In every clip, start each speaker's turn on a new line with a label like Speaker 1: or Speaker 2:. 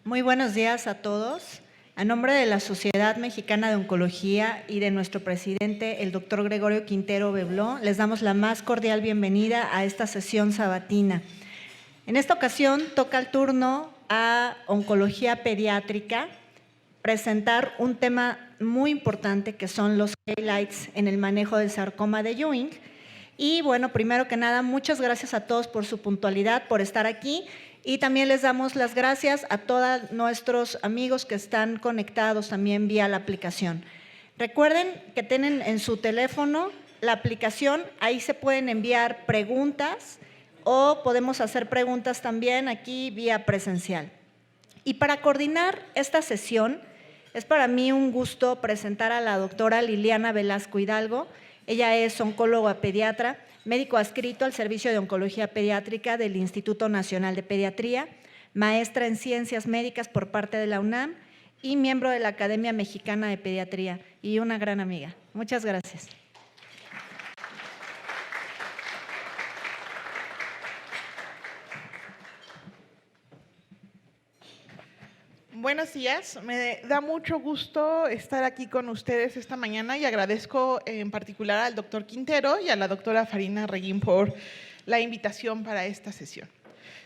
Speaker 1: Muy buenos días a todos. A nombre de la Sociedad Mexicana de Oncología y de nuestro presidente, el doctor Gregorio Quintero Bebló, les damos la más cordial bienvenida a esta sesión sabatina. En esta ocasión toca el turno a Oncología Pediátrica presentar un tema muy importante que son los highlights en el manejo del sarcoma de Ewing. Y bueno, primero que nada, muchas gracias a todos por su puntualidad, por estar aquí. Y también les damos las gracias a todos nuestros amigos que están conectados también vía la aplicación. Recuerden que tienen en su teléfono la aplicación, ahí se pueden enviar preguntas o podemos hacer preguntas también aquí vía presencial. Y para coordinar esta sesión, es para mí un gusto presentar a la doctora Liliana Velasco Hidalgo. Ella es oncóloga pediatra, médico adscrito al Servicio de Oncología Pediátrica del Instituto Nacional de Pediatría, maestra en Ciencias Médicas por parte de la UNAM y miembro de la Academia Mexicana de Pediatría y una gran amiga. Muchas gracias.
Speaker 2: Buenos días, me da mucho gusto estar aquí con ustedes esta mañana y agradezco en particular al doctor Quintero y a la doctora Farina Reguín por la invitación para esta sesión.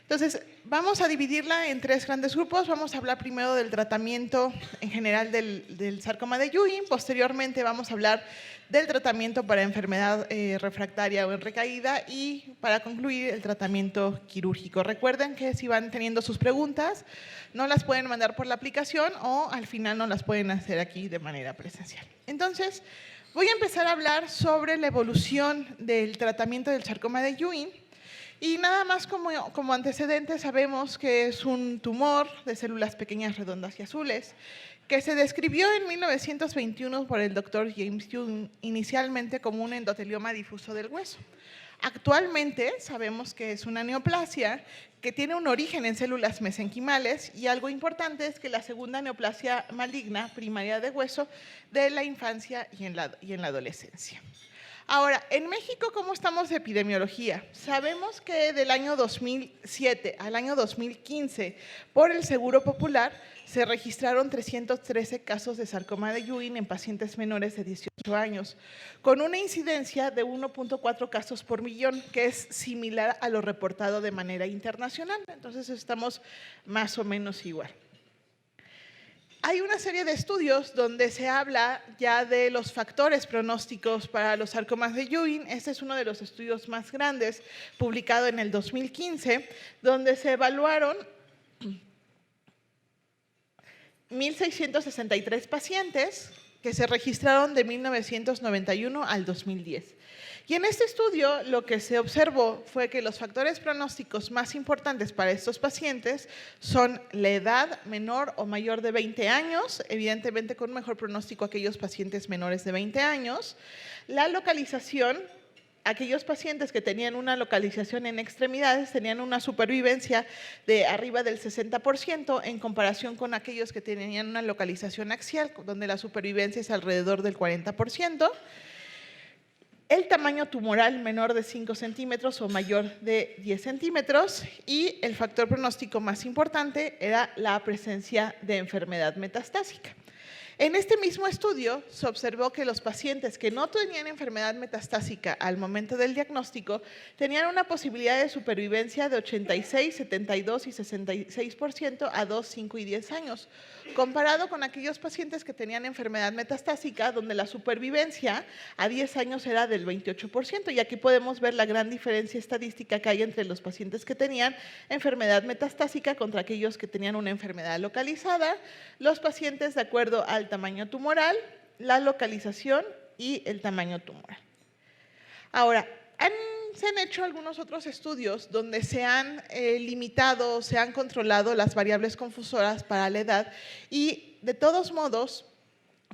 Speaker 2: Entonces, vamos a dividirla en tres grandes grupos. Vamos a hablar primero del tratamiento en general del sarcoma de Ewing. Posteriormente vamos a hablar del tratamiento para enfermedad refractaria o en recaída y para concluir el tratamiento quirúrgico. Recuerden que si van teniendo sus preguntas, no las pueden mandar por la aplicación o al final no las pueden hacer aquí de manera presencial. Entonces, voy a empezar a hablar sobre la evolución del tratamiento del sarcoma de Ewing. Y nada más como antecedente sabemos que es un tumor de células pequeñas, redondas y azules, que se describió en 1921 por el doctor James Ewing inicialmente como un endotelioma difuso del hueso. Actualmente sabemos que es una neoplasia que tiene un origen en células mesenquimales y algo importante es que la segunda neoplasia maligna primaria de hueso de la infancia y en la adolescencia. Ahora, en México, ¿cómo estamos de epidemiología? Sabemos que del año 2007 al año 2015, por el Seguro Popular, se registraron 313 casos de sarcoma de Ewing en pacientes menores de 18 años, con una incidencia de 1.4 casos por millón, que es similar a lo reportado de manera internacional. Entonces, estamos más o menos igual. Hay una serie de estudios donde se habla ya de los factores pronósticos para los sarcomas de Ewing. Este es uno de los estudios más grandes, publicado en el 2015, donde se evaluaron 1.663 pacientes que se registraron de 1991 al 2010. Y en este estudio lo que se observó fue que los factores pronósticos más importantes para estos pacientes son la edad menor o mayor de 20 años, evidentemente con mejor pronóstico aquellos pacientes menores de 20 años, la localización. Aquellos pacientes que tenían una localización en extremidades tenían una supervivencia de arriba del 60% en comparación con aquellos que tenían una localización axial, donde la supervivencia es alrededor del 40%. El tamaño tumoral menor de 5 centímetros o mayor de 10 centímetros y el factor pronóstico más importante era la presencia de enfermedad metastásica. En este mismo estudio se observó que los pacientes que no tenían enfermedad metastásica al momento del diagnóstico tenían una posibilidad de supervivencia de 86, 72 y 66% a 2, 5 y 10 años, comparado con aquellos pacientes que tenían enfermedad metastásica donde la supervivencia a 10 años era del 28%. Y aquí podemos ver la gran diferencia estadística que hay entre los pacientes que tenían enfermedad metastásica contra aquellos que tenían una enfermedad localizada, los pacientes de acuerdo al tamaño tumoral, la localización y el tamaño tumoral. Ahora, se han hecho algunos otros estudios donde se han limitado, se han controlado las variables confusoras para la edad y de todos modos,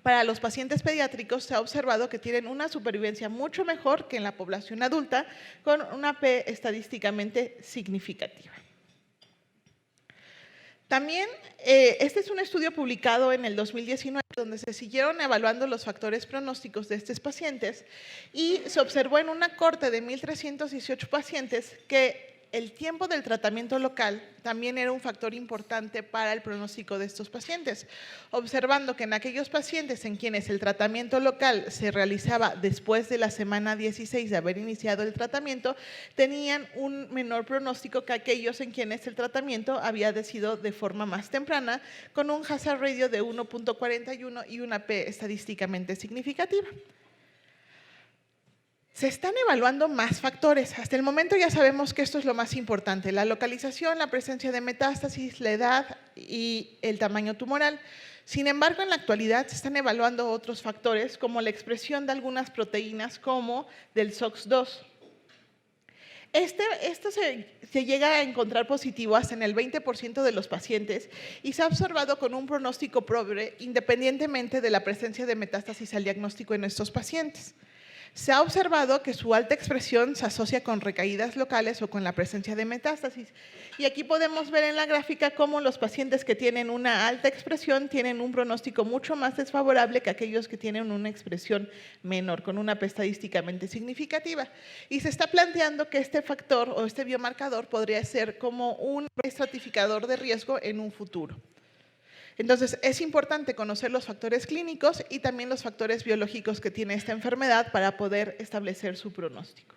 Speaker 2: para los pacientes pediátricos se ha observado que tienen una supervivencia mucho mejor que en la población adulta con una P estadísticamente significativa. También, este es un estudio publicado en el 2019 donde se siguieron evaluando los factores pronósticos de estos pacientes y se observó en una corte de 1.318 pacientes que el tiempo del tratamiento local también era un factor importante para el pronóstico de estos pacientes, observando que en aquellos pacientes en quienes el tratamiento local se realizaba después de la semana 16 de haber iniciado el tratamiento, tenían un menor pronóstico que aquellos en quienes el tratamiento había sido de forma más temprana, con un hazard ratio de 1.41 y una P estadísticamente significativa. Se están evaluando más factores. Hasta el momento ya sabemos que esto es lo más importante: la localización, la presencia de metástasis, la edad y el tamaño tumoral. Sin embargo, en la actualidad se están evaluando otros factores, como la expresión de algunas proteínas, como del SOX2. Esto se llega a encontrar positivo hasta en el 20% de los pacientes y se ha observado con un pronóstico pobre independientemente de la presencia de metástasis al diagnóstico en estos pacientes. Se ha observado que su alta expresión se asocia con recaídas locales o con la presencia de metástasis. Y aquí podemos ver en la gráfica cómo los pacientes que tienen una alta expresión tienen un pronóstico mucho más desfavorable que aquellos que tienen una expresión menor, con una P estadísticamente significativa. Y se está planteando que este factor o este biomarcador podría ser como un estratificador de riesgo en un futuro. Entonces, es importante conocer los factores clínicos y también los factores biológicos que tiene esta enfermedad para poder establecer su pronóstico.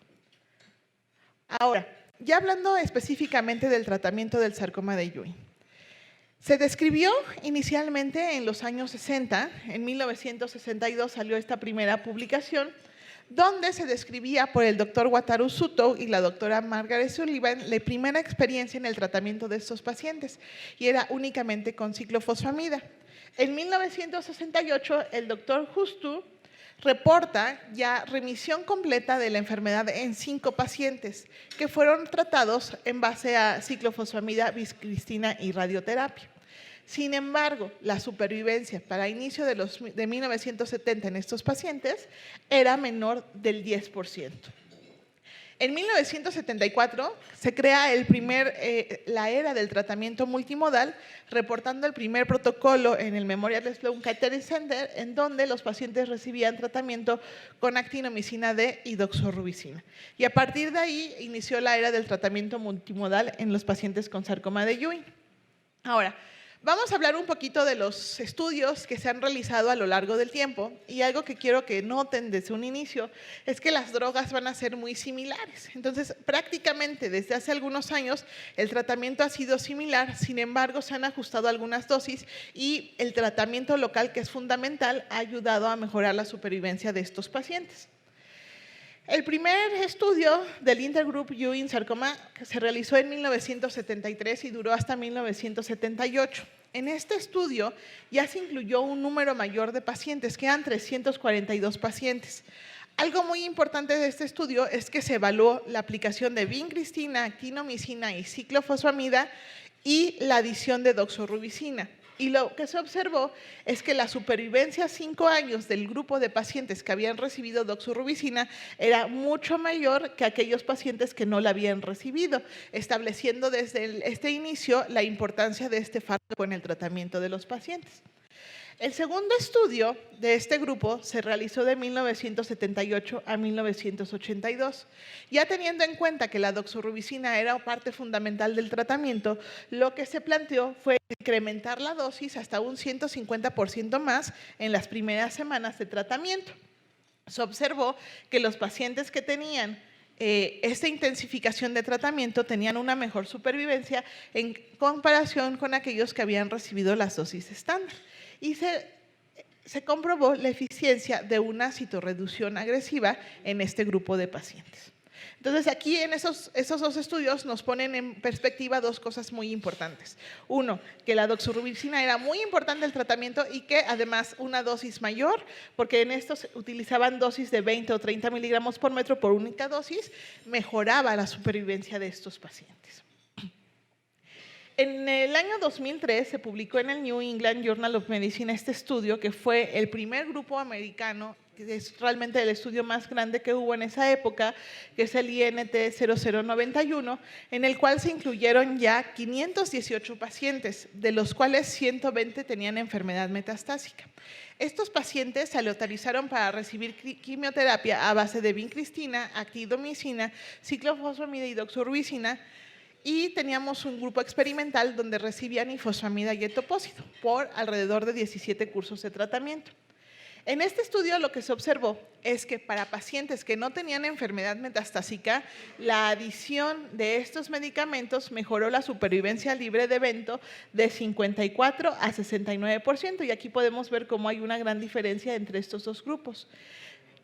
Speaker 2: Ahora, ya hablando específicamente del tratamiento del sarcoma de Ewing. Se describió inicialmente en los años 60, en 1962 salió esta primera publicación, donde se describía por el doctor Wataru Suto y la doctora Margaret Sullivan la primera experiencia en el tratamiento de estos pacientes, y era únicamente con ciclofosfamida. En 1968, el doctor Justu reporta ya remisión completa de la enfermedad en 5 pacientes que fueron tratados en base a ciclofosfamida, biscristina y radioterapia. Sin embargo, la supervivencia para inicio de 1970 en estos pacientes era menor del 10%. En 1974 se crea la era del tratamiento multimodal, reportando el primer protocolo en el Memorial Sloan Kettering Center, en donde los pacientes recibían tratamiento con actinomicina D y doxorubicina. Y a partir de ahí inició la era del tratamiento multimodal en los pacientes con sarcoma de Ewing. Ahora, vamos a hablar un poquito de los estudios que se han realizado a lo largo del tiempo, y algo que quiero que noten desde un inicio es que las drogas van a ser muy similares. Entonces, prácticamente desde hace algunos años el tratamiento ha sido similar, sin embargo se han ajustado algunas dosis y el tratamiento local, que es fundamental, ha ayudado a mejorar la supervivencia de estos pacientes. El primer estudio del Intergroup Ewing Sarcoma se realizó en 1973 y duró hasta 1978. En este estudio ya se incluyó un número mayor de pacientes, que eran 342 pacientes. Algo muy importante de este estudio es que se evaluó la aplicación de vincristina, actinomicina y ciclofosfamida y la adición de doxorubicina. Y lo que se observó es que la supervivencia a 5 años del grupo de pacientes que habían recibido doxorubicina era mucho mayor que aquellos pacientes que no la habían recibido, estableciendo desde este inicio la importancia de este fármaco en el tratamiento de los pacientes. El segundo estudio de este grupo se realizó de 1978 a 1982. Ya teniendo en cuenta que la doxorubicina era parte fundamental del tratamiento, lo que se planteó fue incrementar la dosis hasta un 150% más en las primeras semanas de tratamiento. Se observó que los pacientes que tenían esta intensificación de tratamiento tenían una mejor supervivencia en comparación con aquellos que habían recibido las dosis estándar. Y se comprobó la eficiencia de una citorreducción agresiva en este grupo de pacientes. Entonces, aquí en esos 2 estudios nos ponen en perspectiva 2 cosas muy importantes. Uno, que la doxorubicina era muy importante el tratamiento y que además una dosis mayor, porque en estos utilizaban dosis de 20 o 30 miligramos por metro por única dosis, mejoraba la supervivencia de estos pacientes. En el año 2003 se publicó en el New England Journal of Medicine este estudio, que fue el primer grupo americano que es realmente el estudio más grande que hubo en esa época, que es el INT 0091, en el cual se incluyeron ya 518 pacientes, de los cuales 120 tenían enfermedad metastásica. Estos pacientes se autorizaron para recibir quimioterapia a base de vincristina, actidomicina, ciclofosfamida y doxorubicina, y teníamos un grupo experimental donde recibían ifosfamida y etoposide por alrededor de 17 cursos de tratamiento. En este estudio lo que se observó es que para pacientes que no tenían enfermedad metastásica, la adición de estos medicamentos mejoró la supervivencia libre de evento de 54 a 69%, y aquí podemos ver cómo hay una gran diferencia entre estos dos grupos.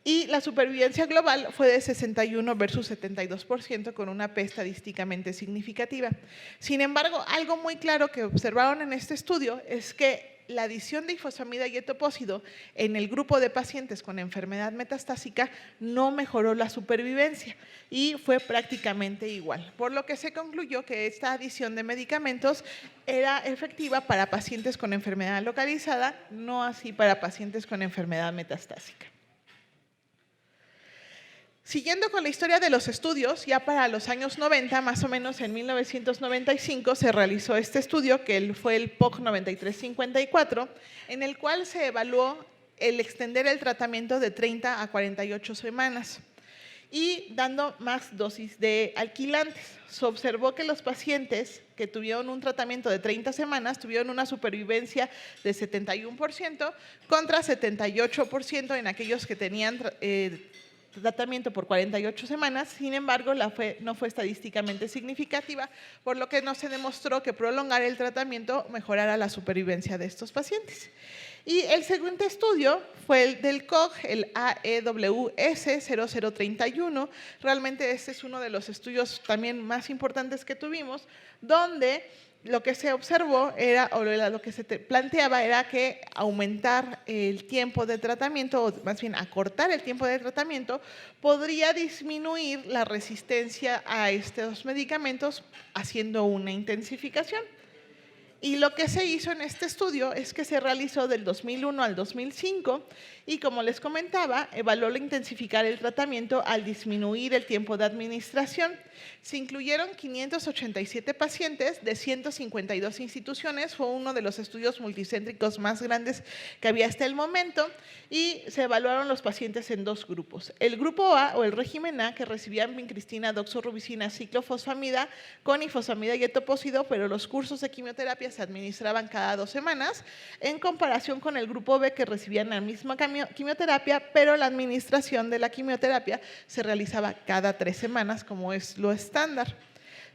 Speaker 2: Y la supervivencia global fue de 61 versus 72%, con una P estadísticamente significativa. Sin embargo, algo muy claro que observaron en este estudio es que la adición de ifosfamida y etoposide en el grupo de pacientes con enfermedad metastásica no mejoró la supervivencia y fue prácticamente igual, por lo que se concluyó que esta adición de medicamentos era efectiva para pacientes con enfermedad localizada, no así para pacientes con enfermedad metastásica. Siguiendo con la historia de los estudios, ya para los años 90, más o menos en 1995, se realizó este estudio, que fue el POC 9354, en el cual se evaluó el extender el tratamiento de 30 a 48 semanas y dando más dosis de alquilantes. Se observó que los pacientes que tuvieron un tratamiento de 30 semanas tuvieron una supervivencia de 71% contra 78% en aquellos que tenían tratamiento por 48 semanas. Sin embargo, no fue estadísticamente significativa, por lo que no se demostró que prolongar el tratamiento mejorara la supervivencia de estos pacientes. Y el siguiente estudio fue el del COG, el AEWS 0031. Realmente este es uno de los estudios también más importantes que tuvimos, donde lo que se observó era, o lo que se planteaba era que aumentar el tiempo de tratamiento, o más bien acortar el tiempo de tratamiento, podría disminuir la resistencia a estos medicamentos haciendo una intensificación. Y lo que se hizo en este estudio es que se realizó del 2001 al 2005 y, como les comentaba, evaluó intensificar el tratamiento al disminuir el tiempo de administración. Se incluyeron 587 pacientes de 152 instituciones, fue uno de los estudios multicéntricos más grandes que había hasta el momento, y se evaluaron los pacientes en dos grupos. El grupo A, o el régimen A, que recibían vincristina, doxorubicina, ciclofosfamida con ifosfamida y etoposide, pero los cursos de quimioterapia se administraban cada 2 semanas, en comparación con el grupo B, que recibían la misma quimioterapia, pero la administración de la quimioterapia se realizaba cada 3 semanas, como es lo estándar.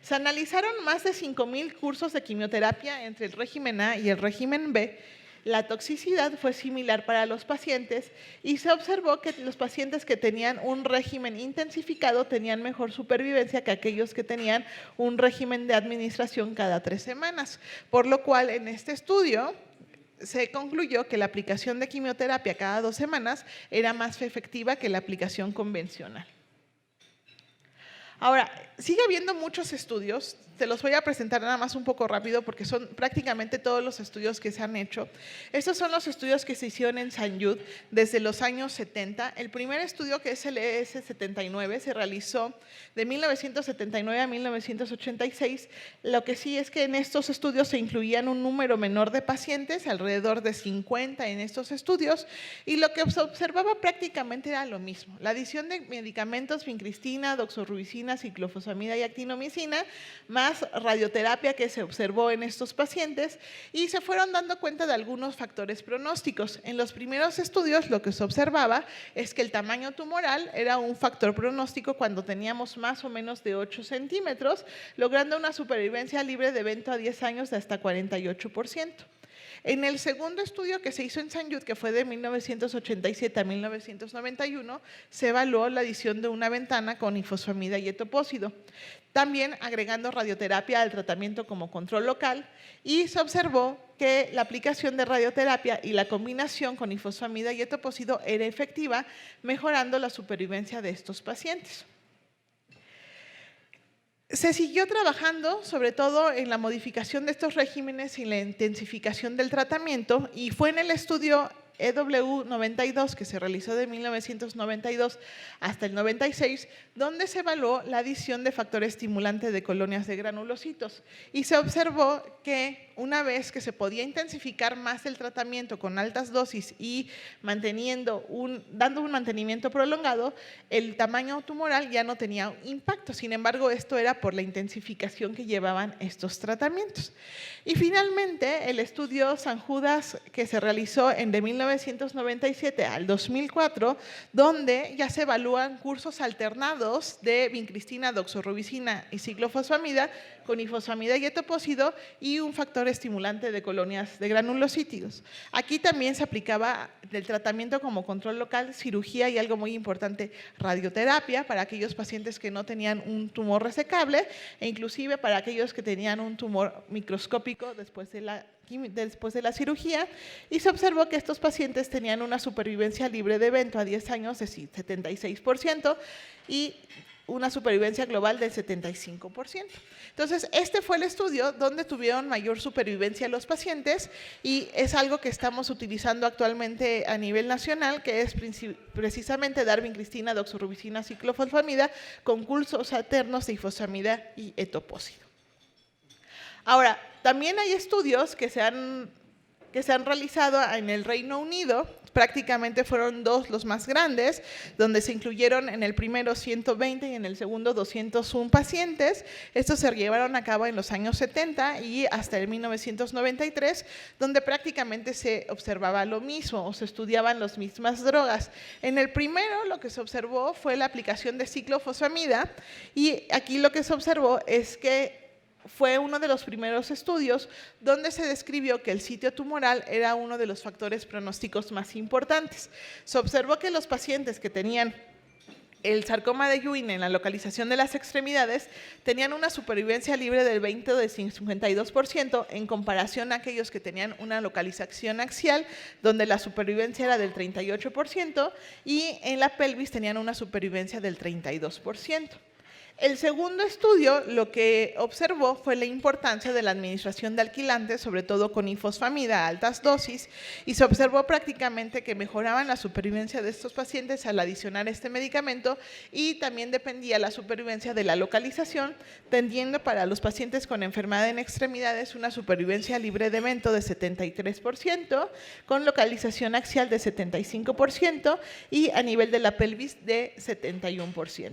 Speaker 2: Se analizaron más de 5,000 cursos de quimioterapia entre el régimen A y el régimen B. La toxicidad fue similar para los pacientes y se observó que los pacientes que tenían un régimen intensificado tenían mejor supervivencia que aquellos que tenían un régimen de administración cada 3 semanas, por lo cual en este estudio se concluyó que la aplicación de quimioterapia cada 2 semanas era más efectiva que la aplicación convencional. Ahora, sigue habiendo muchos estudios, te los voy a presentar nada más un poco rápido porque son prácticamente todos los estudios que se han hecho. Estos son los estudios que se hicieron en St. Jude desde los años 70. El primer estudio, que es el ES79, se realizó de 1979 a 1986. Lo que sí es que en estos estudios se incluían un número menor de pacientes, alrededor de 50 en estos estudios, y lo que se observaba prácticamente era lo mismo. La adición de medicamentos, vincristina, doxorubicina, ciclofosfamida y actinomicina, más radioterapia que se observó en estos pacientes, y se fueron dando cuenta de algunos factores pronósticos. En los primeros estudios lo que se observaba es que el tamaño tumoral era un factor pronóstico cuando teníamos más o menos de 8 centímetros, logrando una supervivencia libre de evento a 10 años de hasta 48%. En el segundo estudio que se hizo en St. Jude, que fue de 1987 a 1991, se evaluó la adición de una ventana con ifosfamida y etoposide, también agregando radioterapia al tratamiento como control local, y se observó que la aplicación de radioterapia y la combinación con ifosfamida y etoposide era efectiva, mejorando la supervivencia de estos pacientes. Se siguió trabajando sobre todo en la modificación de estos regímenes y la intensificación del tratamiento, y fue en el estudio EW92, que se realizó de 1992 hasta el 96, donde se evaluó la adición de factor estimulante de colonias de granulocitos. Y se observó que una vez que se podía intensificar más el tratamiento con altas dosis y dando un mantenimiento prolongado, el tamaño tumoral ya no tenía impacto. Sin embargo, esto era por la intensificación que llevaban estos tratamientos. Y finalmente, el estudio San Judas, que se realizó de 1997 al 2004, donde ya se evalúan cursos alternados de vincristina, doxorubicina y ciclofosfamida con ifosfamida y etoposide y un factor estimulante de colonias de granulocítidos. Aquí también se aplicaba el tratamiento como control local, cirugía y algo muy importante, radioterapia para aquellos pacientes que no tenían un tumor resecable e inclusive para aquellos que tenían un tumor microscópico después de la cirugía, y se observó que estos pacientes tenían una supervivencia libre de evento a 10 años de 76% y una supervivencia global del 75%. Entonces, este fue el estudio donde tuvieron mayor supervivencia los pacientes y es algo que estamos utilizando actualmente a nivel nacional, que es precisamente dar vincristina, doxorubicina, ciclofosfamida con cursos alternos de ifosfamida y etoposide. Ahora, también hay estudios que se han realizado en el Reino Unido, prácticamente fueron dos los más grandes, donde se incluyeron en el primero 120 y en el segundo 201 pacientes. Estos se llevaron a cabo en los años 70 y hasta el 1993, donde prácticamente se observaba lo mismo o se estudiaban las mismas drogas. En el primero lo que se observó fue la aplicación de ciclofosfamida y aquí lo que se observó es que fue uno de los primeros estudios donde se describió que el sitio tumoral era uno de los factores pronósticos más importantes. Se observó que los pacientes que tenían el sarcoma de Ewing en la localización de las extremidades tenían una supervivencia libre del 20 o del 52% en comparación a aquellos que tenían una localización axial donde la supervivencia era del 38% y en la pelvis tenían una supervivencia del 32%. El segundo estudio lo que observó fue la importancia de la administración de alquilantes, sobre todo con ifosfamida a altas dosis, y se observó prácticamente que mejoraban la supervivencia de estos pacientes al adicionar este medicamento y también dependía la supervivencia de la localización, tendiendo para los pacientes con enfermedad en extremidades una supervivencia libre de evento de 73%, con localización axial de 75% y a nivel de la pelvis de 71%.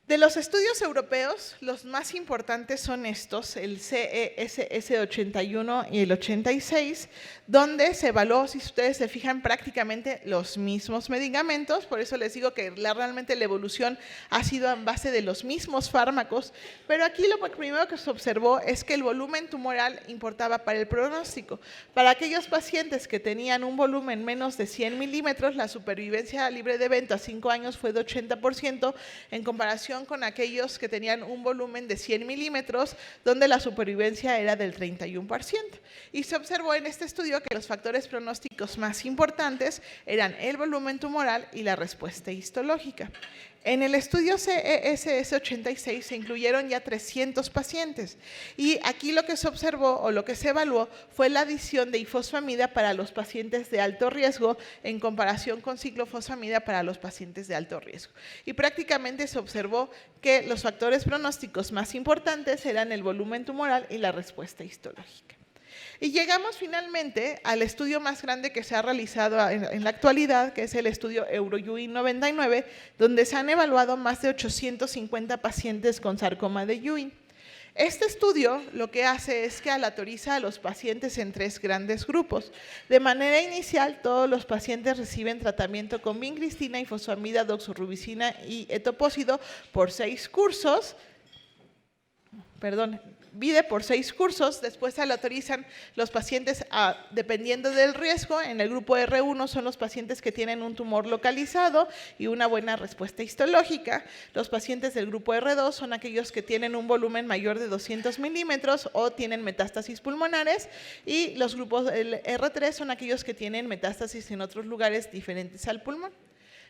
Speaker 2: De los estudios europeos, los más importantes son estos, el CESS 81 y el 86, donde se evaluó, si ustedes se fijan, prácticamente los mismos medicamentos, por eso les digo que realmente la evolución ha sido en base de los mismos fármacos, pero aquí lo primero que se observó es que el volumen tumoral importaba para el pronóstico. Para aquellos pacientes que tenían un volumen menos de 100 milímetros, la supervivencia libre de evento a 5 años fue de 80% en comparación con aquellos que tenían un volumen de 100 milímetros, donde la supervivencia era del 31%. Y se observó en este estudio que los factores pronósticos más importantes eran el volumen tumoral y la respuesta histológica. En el estudio CESS 86 se incluyeron ya 300 pacientes y aquí lo que se observó o lo que se evaluó fue la adición de ifosfamida para los pacientes de alto riesgo en comparación con ciclofosfamida para los pacientes de alto riesgo. Y prácticamente se observó que los factores pronósticos más importantes eran el volumen tumoral y la respuesta histológica. Y llegamos finalmente al estudio más grande que se ha realizado en la actualidad, que es el estudio EUROEWIN 99, donde se han evaluado más de 850 pacientes con sarcoma de Ewing. Este estudio lo que hace es que aleatoriza a los pacientes en 3 grandes grupos. De manera inicial, todos los pacientes reciben tratamiento con vincristina, ifosfamida, doxorubicina y etoposide por 6 cursos. Por 6 cursos, después se aleatorizan los pacientes dependiendo del riesgo. En el grupo R1 son los pacientes que tienen un tumor localizado y una buena respuesta histológica. Los pacientes del grupo R2 son aquellos que tienen un volumen mayor de 200 milímetros o tienen metástasis pulmonares y los grupos del R3 son aquellos que tienen metástasis en otros lugares diferentes al pulmón.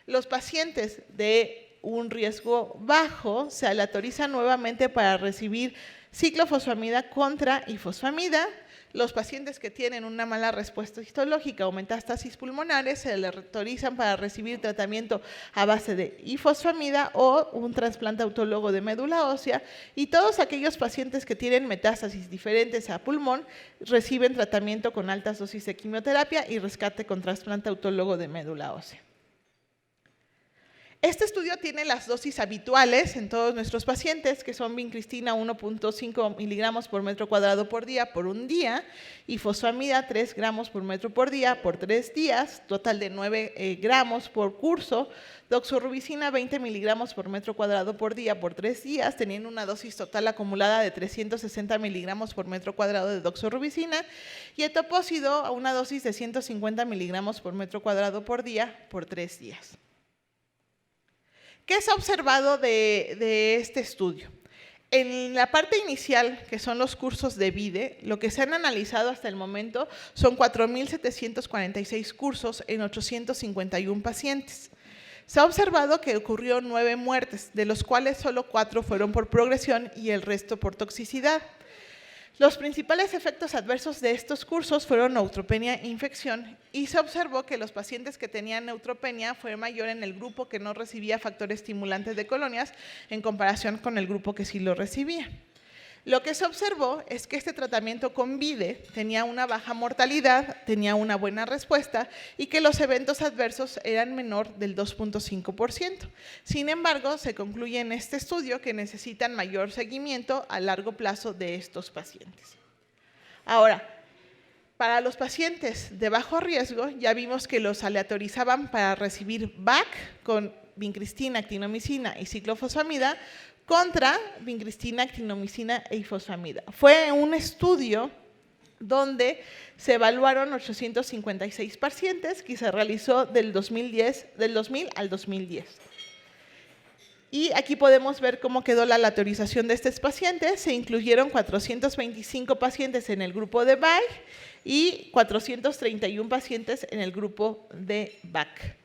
Speaker 2: Los pacientes de un riesgo bajo se aleatorizan nuevamente para recibir ciclofosfamida contra ifosfamida. Los pacientes que tienen una mala respuesta histológica o metástasis pulmonares se les autorizan para recibir tratamiento a base de ifosfamida o un trasplante autólogo de médula ósea, y todos aquellos pacientes que tienen metástasis diferentes a pulmón reciben tratamiento con altas dosis de quimioterapia y rescate con trasplante autólogo de médula ósea. Este estudio tiene las dosis habituales en todos nuestros pacientes, que son vincristina 1.5 miligramos por metro cuadrado por día por un día, y fosfamida 3 gramos por metro por día por 3 días, total de 9 gramos por curso, doxorubicina 20 miligramos por metro cuadrado por día por 3 días, teniendo una dosis total acumulada de 360 miligramos por metro cuadrado de doxorubicina, y etopósido a una dosis de 150 miligramos por metro cuadrado por día por 3 días. ¿Qué se ha observado de este estudio? En la parte inicial, que son los cursos de VIDE, lo que se han analizado hasta el momento son 4.746 cursos en 851 pacientes. Se ha observado que ocurrió 9 muertes, de los cuales solo 4 fueron por progresión y el resto por toxicidad. Los principales efectos adversos de estos cursos fueron neutropenia e infección, y se observó que los pacientes que tenían neutropenia fue mayor en el grupo que no recibía factores estimulantes de colonias en comparación con el grupo que sí lo recibía. Lo que se observó es que este tratamiento con VIDE tenía una baja mortalidad, tenía una buena respuesta y que los eventos adversos eran menor del 2.5%. Sin embargo, se concluye en este estudio que necesitan mayor seguimiento a largo plazo de estos pacientes. Ahora, para los pacientes de bajo riesgo, ya vimos que los aleatorizaban para recibir VAC con vincristina, actinomicina y ciclofosfamida, contra vincristina, actinomicina e ifosfamida. Fue un estudio donde se evaluaron 856 pacientes que se realizó del 2000 al 2010. Y aquí podemos ver cómo quedó la aleatorización de estos pacientes. Se incluyeron 425 pacientes en el grupo de VAI y 431 pacientes en el grupo de VAC.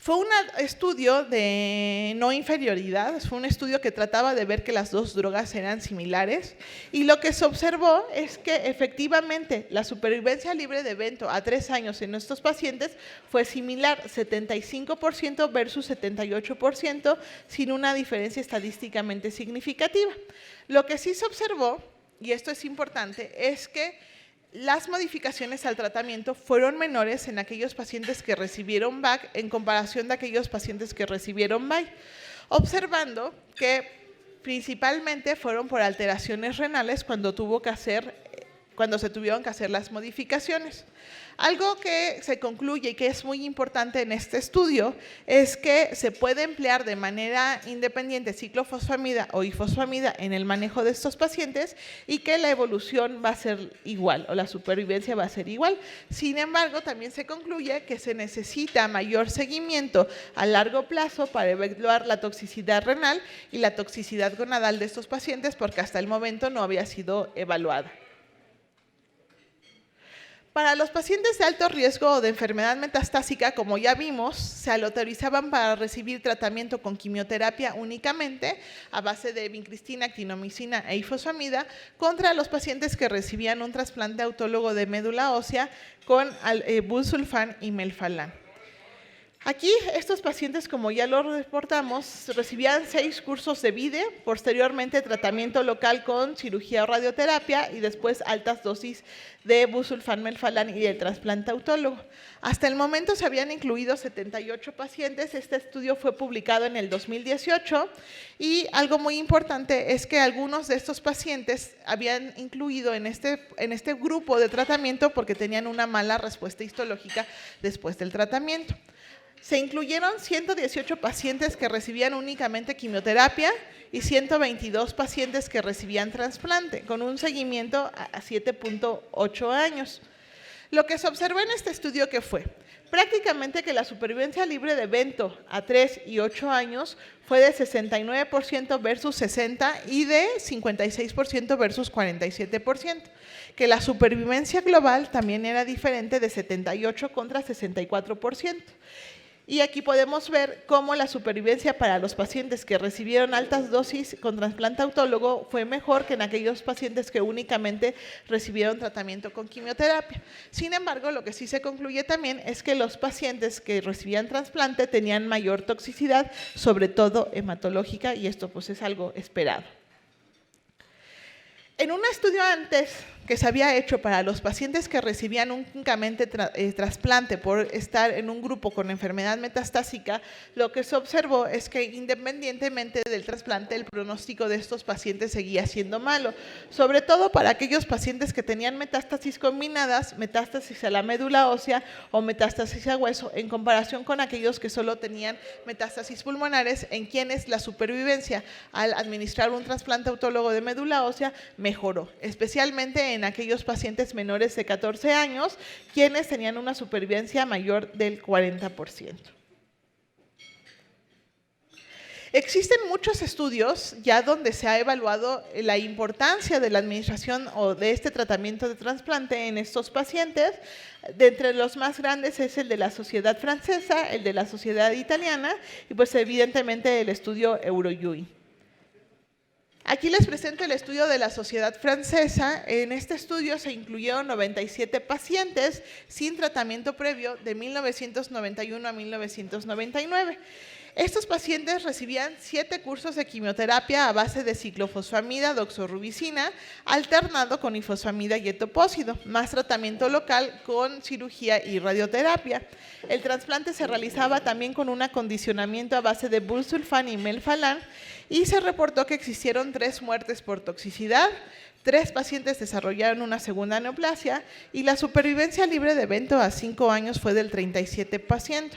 Speaker 2: Fue un estudio de no inferioridad, fue un estudio que trataba de ver que las dos drogas eran similares, y lo que se observó es que efectivamente la supervivencia libre de evento a 3 años en estos pacientes fue similar, 75% versus 78%, sin una diferencia estadísticamente significativa. Lo que sí se observó, y esto es importante, es que las modificaciones al tratamiento fueron menores en aquellos pacientes que recibieron VAC en comparación de aquellos pacientes que recibieron VAI, observando que principalmente fueron por alteraciones renales cuando se tuvieron que hacer las modificaciones. Algo que se concluye y que es muy importante en este estudio es que se puede emplear de manera independiente ciclofosfamida o ifosfamida en el manejo de estos pacientes y que la evolución va a ser igual o la supervivencia va a ser igual. Sin embargo, también se concluye que se necesita mayor seguimiento a largo plazo para evaluar la toxicidad renal y la toxicidad gonadal de estos pacientes, porque hasta el momento no había sido evaluada. Para los pacientes de alto riesgo o de enfermedad metastásica, como ya vimos, se autorizaban para recibir tratamiento con quimioterapia únicamente a base de vincristina, actinomicina e ifosfamida contra los pacientes que recibían un trasplante autólogo de médula ósea con busulfán y melphalan. Aquí estos pacientes, como ya lo reportamos, recibían 6 cursos de VIDE, posteriormente tratamiento local con cirugía o radioterapia y después altas dosis de busulfán, melphalan y de trasplante autólogo. Hasta el momento se habían incluido 78 pacientes. Este estudio fue publicado en el 2018 y algo muy importante es que algunos de estos pacientes habían incluido en este grupo de tratamiento porque tenían una mala respuesta histológica después del tratamiento. Se incluyeron 118 pacientes que recibían únicamente quimioterapia y 122 pacientes que recibían trasplante, con un seguimiento a 7.8 años. Lo que se observó en este estudio, ¿qué fue? Prácticamente que la supervivencia libre de evento a 3 y 8 años fue de 69% versus 60% y de 56% versus 47%. Que la supervivencia global también era diferente, de 78% contra 64%. Y aquí podemos ver cómo la supervivencia para los pacientes que recibieron altas dosis con trasplante autólogo fue mejor que en aquellos pacientes que únicamente recibieron tratamiento con quimioterapia. Sin embargo, lo que sí se concluye también es que los pacientes que recibían trasplante tenían mayor toxicidad, sobre todo hematológica, y esto pues es algo esperado. En un estudio antes que se había hecho para los pacientes que recibían únicamente trasplante por estar en un grupo con enfermedad metastásica, lo que se observó es que independientemente del trasplante, el pronóstico de estos pacientes seguía siendo malo, sobre todo para aquellos pacientes que tenían metástasis combinadas, metástasis a la médula ósea o metástasis a hueso, en comparación con aquellos que solo tenían metástasis pulmonares, en quienes la supervivencia al administrar un trasplante autólogo de médula ósea mejoró, especialmente en aquellos pacientes menores de 14 años, quienes tenían una supervivencia mayor del 40%. Existen muchos estudios ya donde se ha evaluado la importancia de la administración o de este tratamiento de trasplante en estos pacientes. De entre los más grandes es el de la Sociedad Francesa, el de la Sociedad Italiana y pues evidentemente el estudio EUROUI. Aquí les presento el estudio de la Sociedad Francesa. En este estudio se incluyeron 97 pacientes sin tratamiento previo de 1991 a 1999. Estos pacientes recibían 7 cursos de quimioterapia a base de ciclofosfamida, doxorubicina, alternado con ifosfamida y etopósido, más tratamiento local con cirugía y radioterapia. El trasplante se realizaba también con un acondicionamiento a base de busulfán y melphalan y se reportó que existieron 3 muertes por toxicidad, 3 pacientes desarrollaron una segunda neoplasia y la supervivencia libre de evento a 5 años fue del 37%.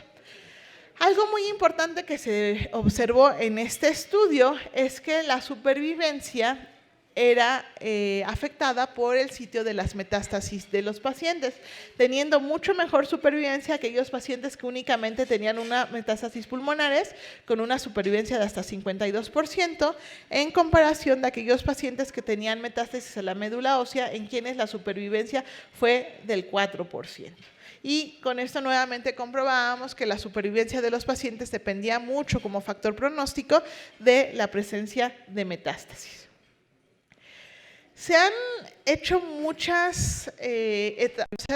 Speaker 2: Algo muy importante que se observó en este estudio es que la supervivencia era afectada por el sitio de las metástasis de los pacientes, teniendo mucho mejor supervivencia aquellos pacientes que únicamente tenían una metástasis pulmonares, con una supervivencia de hasta 52%, en comparación de aquellos pacientes que tenían metástasis a la médula ósea, en quienes la supervivencia fue del 4%. Y con esto nuevamente comprobábamos que la supervivencia de los pacientes dependía mucho como factor pronóstico de la presencia de metástasis. Se han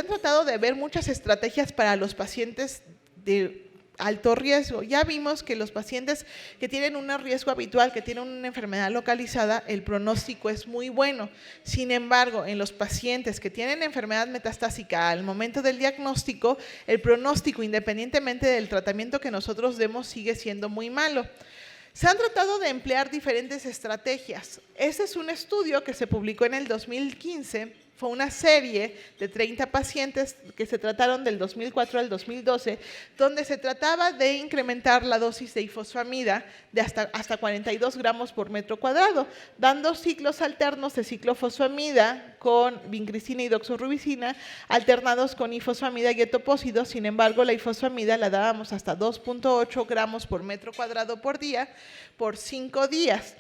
Speaker 2: tratado de ver muchas estrategias para los pacientes de alto riesgo. Ya vimos que los pacientes que tienen un riesgo habitual, que tienen una enfermedad localizada, el pronóstico es muy bueno. Sin embargo, en los pacientes que tienen enfermedad metastásica al momento del diagnóstico, el pronóstico, independientemente del tratamiento que nosotros demos, sigue siendo muy malo. Se han tratado de emplear diferentes estrategias. Este es un estudio que se publicó en el 2015. Fue una serie de 30 pacientes que se trataron del 2004 al 2012, donde se trataba de incrementar la dosis de ifosfamida de hasta 42 gramos por metro cuadrado, dando ciclos alternos de ciclofosfamida con vincristina y doxorubicina, alternados con ifosfamida y etopósido. Sin embargo, la ifosfamida la dábamos hasta 2.8 gramos por metro cuadrado por día por 5 días.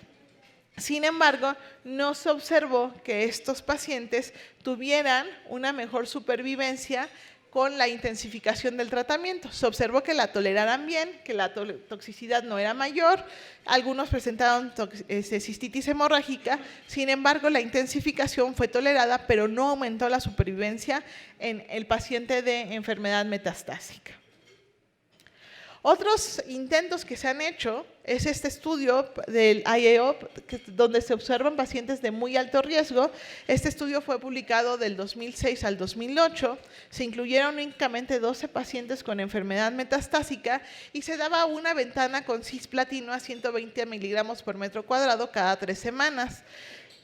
Speaker 2: Sin embargo, no se observó que estos pacientes tuvieran una mejor supervivencia con la intensificación del tratamiento. Se observó que la toleraran bien, que la toxicidad no era mayor, algunos presentaron cistitis hemorrágica, sin embargo, la intensificación fue tolerada, pero no aumentó la supervivencia en el paciente de enfermedad metastásica. Otros intentos que se han hecho es este estudio del IAOP, donde se observan pacientes de muy alto riesgo. Este estudio fue publicado del 2006 al 2008. Se incluyeron únicamente 12 pacientes con enfermedad metastásica y se daba una ventana con cisplatino a 120 miligramos por metro cuadrado cada 3 semanas.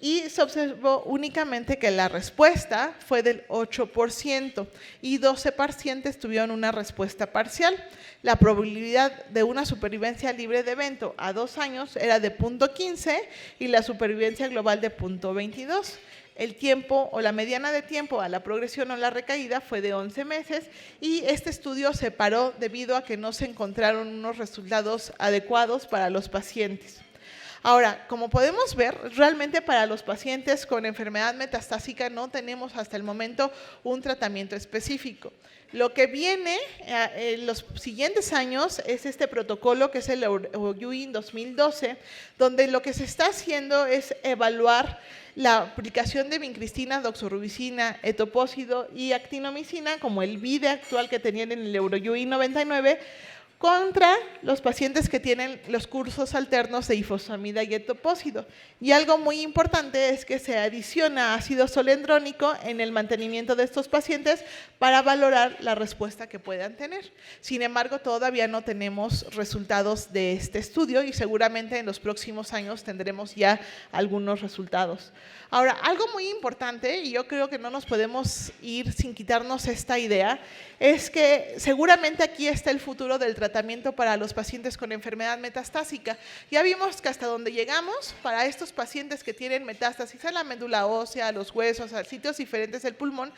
Speaker 2: Y se observó únicamente que la respuesta fue del 8% y 12 pacientes tuvieron una respuesta parcial. La probabilidad de una supervivencia libre de evento a 2 años era de 0.15 y la supervivencia global de 0.22. El tiempo o la mediana de tiempo a la progresión o la recaída fue de 11 meses y este estudio se paró debido a que no se encontraron unos resultados adecuados para los pacientes. Ahora, como podemos ver, realmente para los pacientes con enfermedad metastásica no tenemos hasta el momento un tratamiento específico. Lo que viene en los siguientes años es este protocolo que es el EUROYUIN 2012, donde lo que se está haciendo es evaluar la aplicación de vincristina, doxorubicina, etoposide y actinomicina, como el VIDE actual que tenían en el EUROYUIN 99, contra los pacientes que tienen los cursos alternos de ifosfamida y etoposide. Y algo muy importante es que se adiciona ácido solendrónico en el mantenimiento de estos pacientes para valorar la respuesta que puedan tener. Sin embargo, todavía no tenemos resultados de este estudio y seguramente en los próximos años tendremos ya algunos resultados. Ahora, algo muy importante, y yo creo que no nos podemos ir sin quitarnos esta idea, es que seguramente aquí está el futuro del tratamiento para los pacientes con enfermedad metastásica. Ya vimos que hasta donde llegamos, para estos pacientes que tienen metástasis a la médula ósea, a los huesos, a sitios diferentes del pulmón,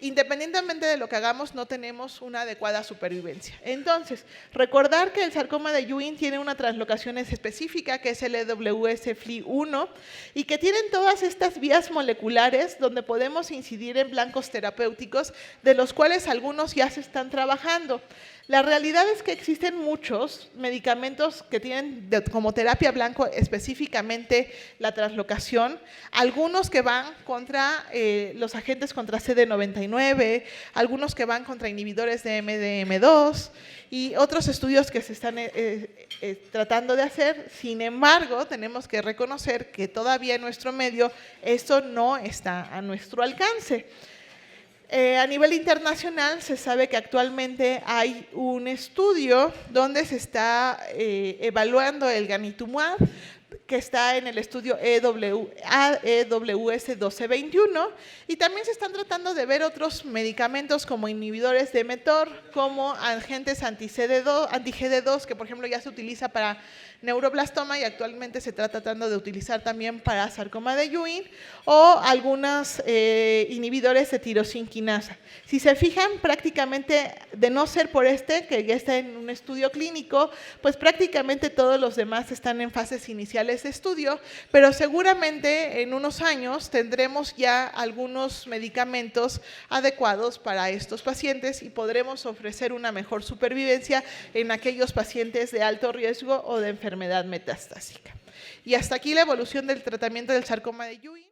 Speaker 2: independientemente de lo que hagamos, no tenemos una adecuada supervivencia. Entonces, recordar que el sarcoma de Ewing tiene una translocación específica, que es el EWS-FLI1, y que tienen todas estas vías moleculares donde podemos incidir en blancos terapéuticos, de los cuales algunos ya se están trabajando. La realidad es que existen muchos medicamentos que tienen como terapia blanco específicamente la translocación, algunos que van contra los agentes contra CD99, algunos que van contra inhibidores de MDM2 y otros estudios que se están tratando de hacer. Sin embargo, tenemos que reconocer que todavía en nuestro medio esto no está a nuestro alcance. A nivel internacional se sabe que actualmente hay un estudio donde se está evaluando el ganitumab, que está en el estudio EWS-1221, y también se están tratando de ver otros medicamentos como inhibidores de mTOR, como agentes anti-GD2, que por ejemplo ya se utiliza para neuroblastoma y actualmente se está tratando de utilizar también para sarcoma de Ewing, o algunos inhibidores de tirosinquinasa. Si se fijan, prácticamente, de no ser por que ya está en un estudio clínico, pues prácticamente todos los demás están en fases iniciales de estudio, pero seguramente en unos años tendremos ya algunos medicamentos adecuados para estos pacientes y podremos ofrecer una mejor supervivencia en aquellos pacientes de alto riesgo o de enfermedad metastásica. Y hasta aquí la evolución del tratamiento del sarcoma de Ewing.